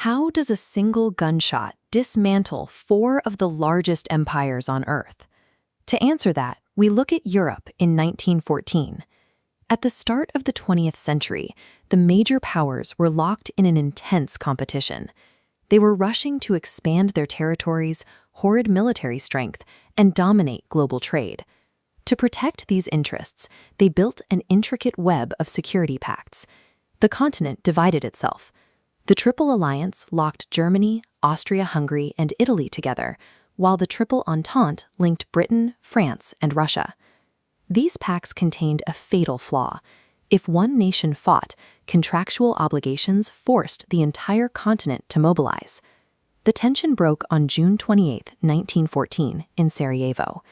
How does a single gunshot dismantle four of the largest empires on Earth? To answer that, we look at Europe in 1914. At the start of the 20th century, the major powers were locked in an intense competition. They were rushing to expand their territories, hoard military strength, and dominate global trade. To protect these interests, they built an intricate web of security pacts. The continent divided itself. The Triple Alliance locked Germany, Austria-Hungary, and Italy together, while the Triple Entente linked Britain, France, and Russia. These pacts contained a fatal flaw. If one nation fought, contractual obligations forced the entire continent to mobilize. The tension broke on June 28, 1914, in Sarajevo.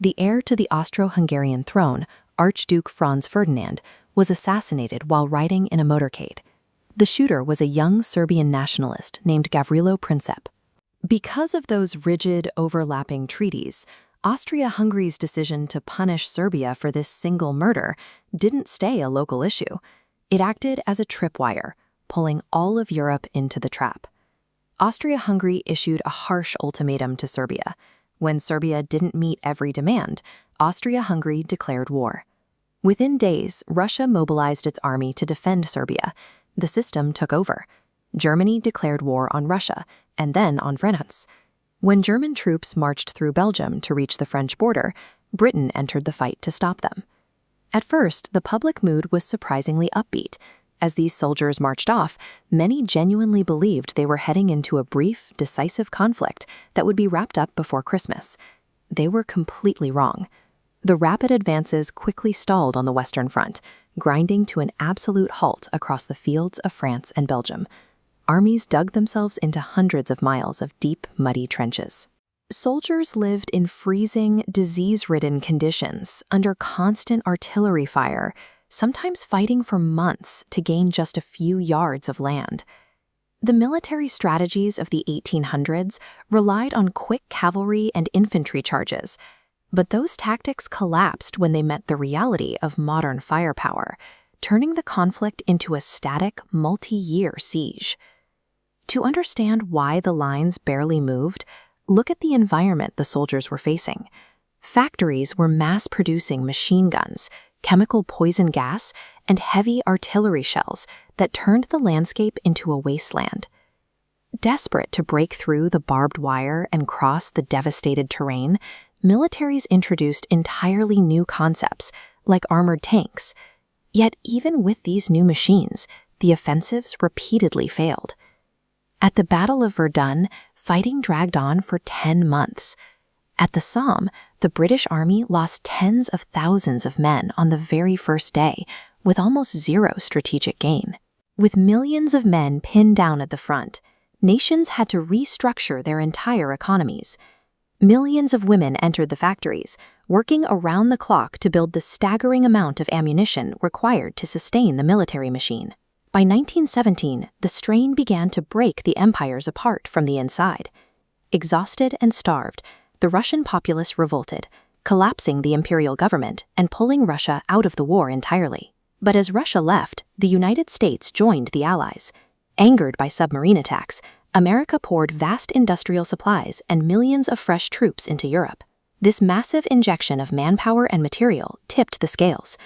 The heir to the Austro-Hungarian throne, Archduke Franz Ferdinand, was assassinated while riding in a motorcade. The shooter was a young Serbian nationalist named Gavrilo Princip. Because of those rigid, overlapping treaties, Austria-Hungary's decision to punish Serbia for this single murder didn't stay a local issue. It acted as a tripwire, pulling all of Europe into the trap. Austria-Hungary issued a harsh ultimatum to Serbia. When Serbia didn't meet every demand, Austria-Hungary declared war. Within days, Russia mobilized its army to defend Serbia. The system took over. Germany declared war on Russia, and then on France. When German troops marched through Belgium to reach the French border, Britain entered the fight to stop them. At first, the public mood was surprisingly upbeat. As these soldiers marched off, many genuinely believed they were heading into a brief, decisive conflict that would be wrapped up before Christmas. They were completely wrong. The rapid advances quickly stalled on the Western Front, grinding to an absolute halt across the fields of France and Belgium. Armies dug themselves into hundreds of miles of deep, muddy trenches. Soldiers lived in freezing, disease-ridden conditions under constant artillery fire, sometimes fighting for months to gain just a few yards of land. The military strategies of the 1800s relied on quick cavalry and infantry charges, but those tactics collapsed when they met the reality of modern firepower, turning the conflict into a static, multi-year siege. To understand why the lines barely moved, look at the environment the soldiers were facing. Factories were mass-producing machine guns, chemical poison gas, and heavy artillery shells that turned the landscape into a wasteland. Desperate to break through the barbed wire and cross the devastated terrain, militaries introduced entirely new concepts, like armored tanks. Yet even with these new machines, the offensives repeatedly failed. At the Battle of Verdun, fighting dragged on for 10 months. At the Somme, the British Army lost tens of thousands of men on the very first day, with almost zero strategic gain. With millions of men pinned down at the front, nations had to restructure their entire economies. Millions of women entered the factories, working around the clock to build the staggering amount of ammunition required to sustain the military machine. By 1917, the strain began to break the empires apart from the inside. Exhausted and starved, the Russian populace revolted, collapsing the imperial government and pulling Russia out of the war entirely. But as Russia left, the United States joined the Allies. Angered by submarine attacks, America poured vast industrial supplies and millions of fresh troops into Europe. This massive injection of manpower and material tipped the scales.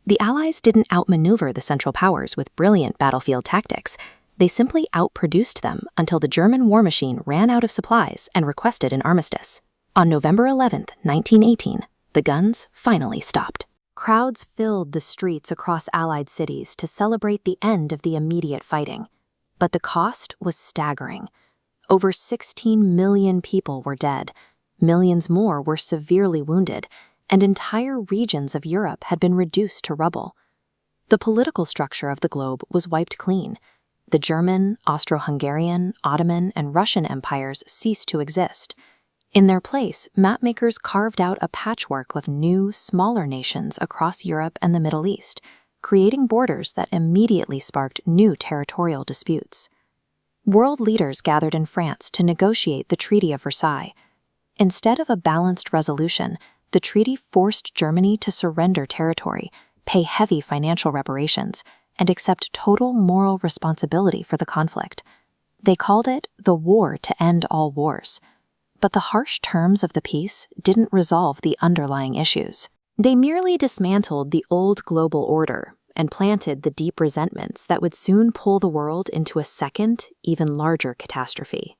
The Allies didn't outmaneuver the Central Powers with brilliant battlefield tactics. They simply outproduced them until the German war machine ran out of supplies and requested an armistice. On November 11, 1918, the guns finally stopped. Crowds filled the streets across Allied cities to celebrate the end of the immediate fighting. But the cost was staggering. Over 16 million people were dead. Millions more were severely wounded, and entire regions of Europe had been reduced to rubble. The political structure of the globe was wiped clean. The German, Austro-Hungarian, Ottoman, and Russian empires ceased to exist. In their place, mapmakers carved out a patchwork of new, smaller nations across Europe and the Middle East, creating borders that immediately sparked new territorial disputes. World leaders gathered in France to negotiate the Treaty of Versailles. Instead of a balanced resolution, the treaty forced Germany to surrender territory, pay heavy financial reparations, and accept total moral responsibility for the conflict. They called it the war to end all wars. But the harsh terms of the peace didn't resolve the underlying issues. They merely dismantled the old global order and planted the deep resentments that would soon pull the world into a second, even larger catastrophe.